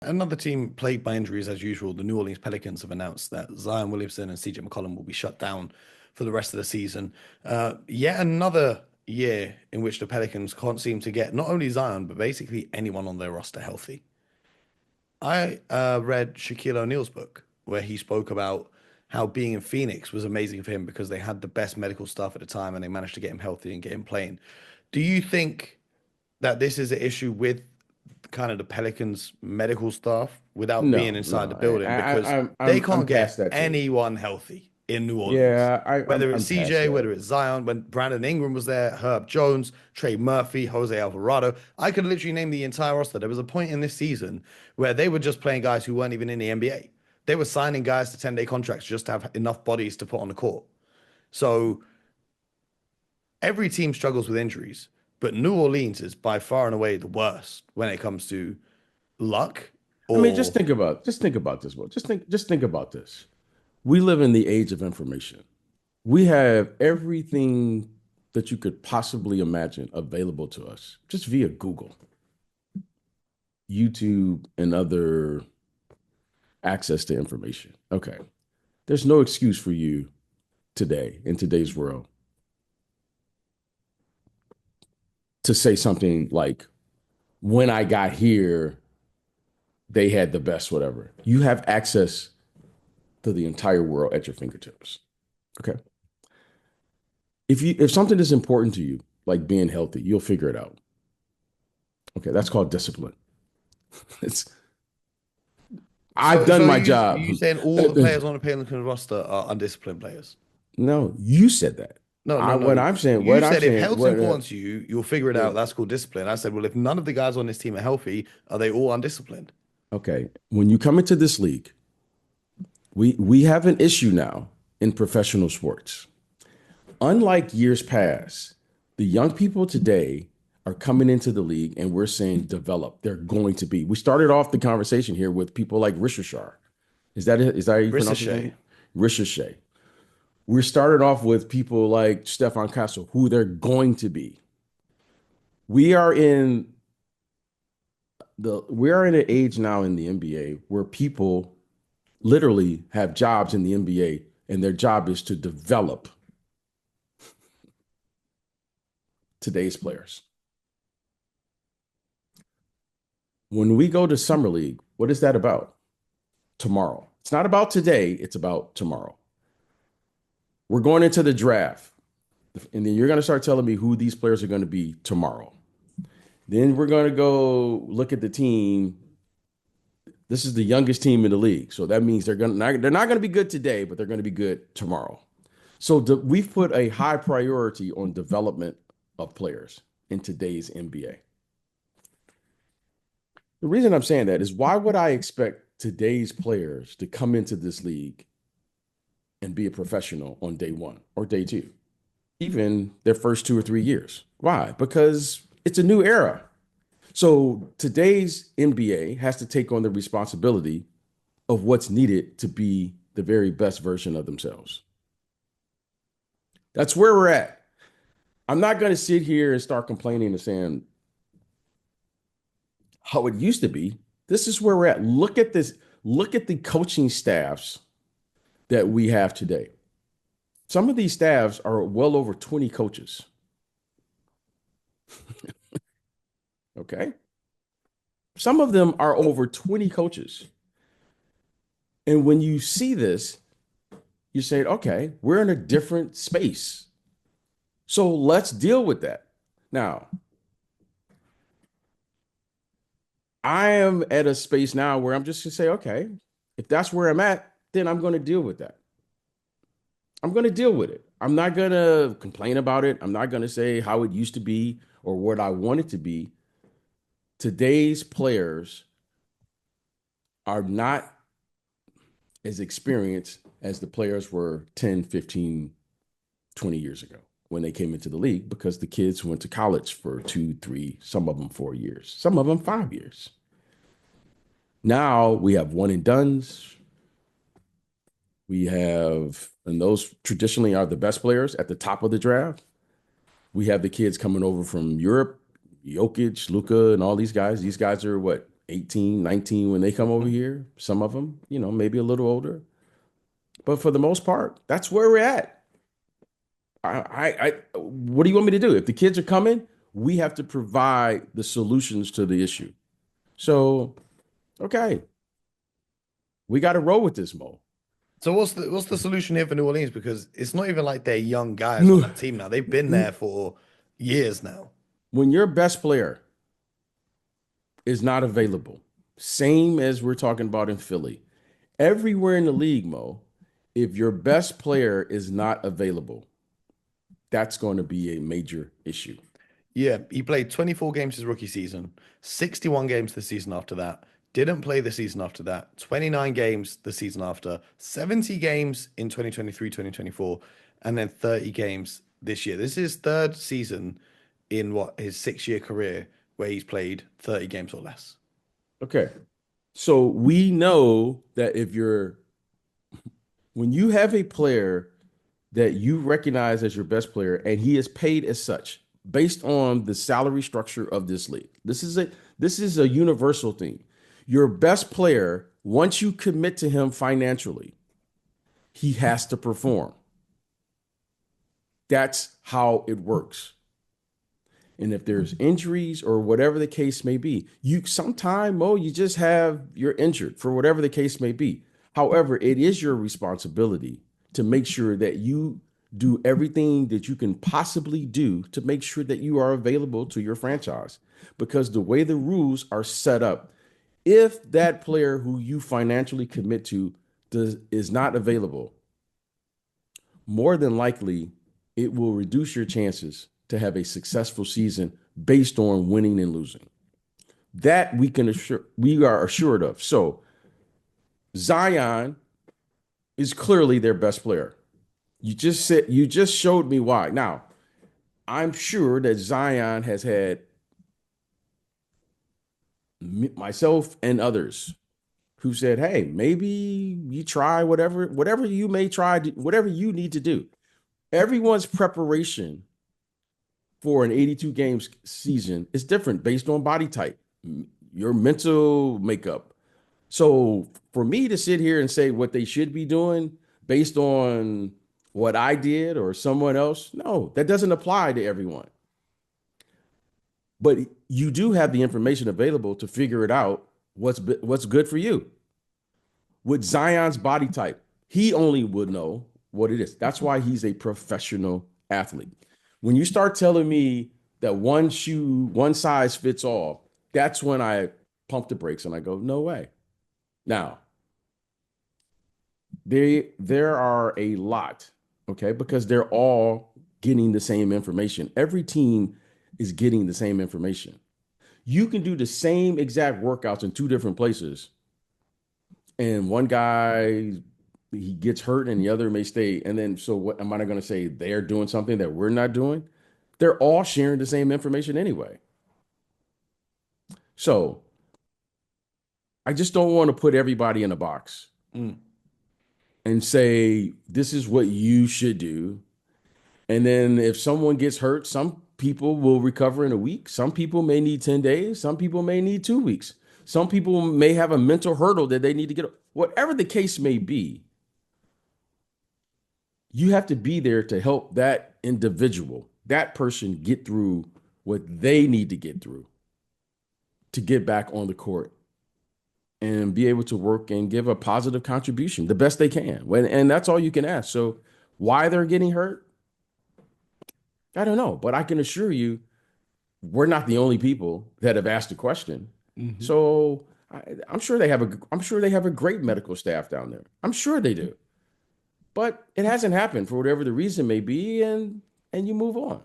Another team plagued by injuries as usual, the New Orleans Pelicans have announced that Zion Williamson and CJ McCollum will be shut down for the rest of the season. Yet another year in which the Pelicans can't seem to get not only Zion, but basically anyone on their roster healthy. I read Shaquille O'Neal's book where he spoke about how being in Phoenix was amazing for him because they had the best medical staff at the time and they managed to get him healthy and get him playing. Do you think that this is an issue with kind of the Pelicans medical staff without being No, inside the no. building because they I'm can't past get that too. anyone healthy in New Orleans. Yeah, Whether it's I'm past CJ, that. whether it's Zion, when Brandon Ingram was there, Herb Jones, Trey Murphy, Jose Alvarado, I could literally name the entire roster. There was a point in this season where they were just playing guys who weren't even in the NBA. They were signing guys to 10-day contracts just to have enough bodies to put on the court. So every team struggles with injuries, but New Orleans is by far and away the worst when it comes to luck I mean, or just think about this. Well, just think about this. We live in the age of information. We have everything that you could possibly imagine available to us just via Google, YouTube, and other access to information. Okay. There's no excuse for you today in today's world to say something like, when I got here, they had the best, whatever. You have access to the entire world at your fingertips. Okay. If something is important to you, like being healthy, you'll figure it out. Okay. That's called discipline. It's I've so done are my you job. you saying all the players on the Pelicans roster are undisciplined players? No, you said that. No, no, I no. what You I'm said if saying, health's what important to you, you'll figure it out. That's called discipline. I said, well, if none of the guys on this team are healthy, are they all undisciplined? okay, when you come into this league, we have an issue now in professional sports. Unlike years past, the young people today are coming into the league and we're saying develop. They're going to be. We started off the conversation here with people like Rishashar. Is that it? Is that how you pronounce his Ricochet. name? Ricochet. We started off with people like Stefan Castle, who they're going to be. We are in we are in an age now in the NBA where people literally have jobs in the NBA and their job is to develop today's players. When we go to summer league, what is that about? Tomorrow. It's not about today, it's about tomorrow. We're going into the draft, and then you're going to start telling me who these players are going to be tomorrow. Then we're going to go look at the team. This is the youngest team in the league, so that means they're not going to be good today, but they're going to be good tomorrow. So we've put a high priority on development of players in today's NBA. The reason I'm saying that is, why would I expect today's players to come into this league and be a professional on day one or day two, even their first 2 or 3 years? Why? Because it's a new era. So today's NBA has to take on the responsibility of what's needed to be the very best version of themselves. That's where we're at. I'm not going to sit here and start complaining and saying how it used to be. This is where we're at. Look at this. Look at the coaching staffs that we have today. Some of these staffs are well over 20 coaches. Okay. Some of them are over 20 coaches. And when you see this, you say, okay, we're in a different space. So let's deal with that. Now, I am at a space now where I'm just going to say, okay, if that's where I'm at, then I'm going to deal with that. I'm going to deal with it. I'm not going to complain about it. I'm not going to say how it used to be or what I want it to be. Today's players are not as experienced as the players were 10, 15, 20 years ago when they came into the league, because the kids went to college for 2, 3, some of them 4 years, some of them 5 years. Now we have one and dones. We have, and those traditionally are the best players at the top of the draft. We have the kids coming over from Europe, Jokic, Luka, and all these guys. These guys are what, 18, 19 when they come over here. Some of them, maybe a little older. But for the most part, that's where we're at. What do you want me to do? If the kids are coming, we have to provide the solutions to the issue. So, okay, we got to roll with this, Mo. So what's the solution here for New Orleans? Because it's not even like they're young guys on that team now. They've been there for years now. When your best player is not available, same as we're talking about in Philly, everywhere in the league, Mo, if your best player is not available, that's going to be a major issue. Yeah, he played 24 games his rookie season, 61 games the season after that, didn't play the season after that, 29 games the season after, 70 games in 2023, 2024, and then 30 games this year. This is his third season in his 6-year career where he's played 30 games or less. Okay. So we know that when you have a player that you recognize as your best player and he is paid as such based on the salary structure of this league. This is a universal thing. Your best player, once you commit to him financially, he has to perform. That's how it works. And if there's injuries or whatever the case may be, Mo, you're injured for whatever the case may be. However, it is your responsibility to make sure that you do everything that you can possibly do to make sure that you are available to your franchise. Because the way the rules are set up, if that player who you financially commit to is not available, more than likely, it will reduce your chances to have a successful season based on winning and losing. That we are assured of. So Zion is clearly their best player. You just showed me why. Now, I'm sure that Zion has had myself and others who said, hey, maybe you try whatever you may try, whatever you need to do. Everyone's preparation for an 82 games season is different based on body type, your mental makeup. So for me to sit here and say what they should be doing based on what I did or someone else, no, that doesn't apply to everyone. But you do have the information available to figure it out what's good for you. With Zion's body type, he only would know what it is. That's why he's a professional athlete. When you start telling me that one size fits all, that's when I pump the brakes and I go, no way. Now, there are a lot, okay, because they're all getting the same information. Every team is getting the same information. You can do the same exact workouts in two different places, and one guy, he gets hurt and the other may stay. And then, so what am I going to say? They're doing something that we're not doing? They're all sharing the same information anyway. So I just don't want to put everybody in a box and say, this is what you should do. And then if someone gets hurt, some people will recover in a week. Some people may need 10 days. Some people may need 2 weeks. Some people may have a mental hurdle that they need to get. Whatever the case may be, you have to be there to help that individual, that person get through what they need to get through to get back on the court and be able to work and give a positive contribution the best they can. And that's all you can ask. So why they're getting hurt, I don't know. But I can assure you, we're not the only people that have asked the question. Mm-hmm. So I'm sure they have a great medical staff down there. I'm sure they do. But it hasn't happened for whatever the reason may be, and you move on.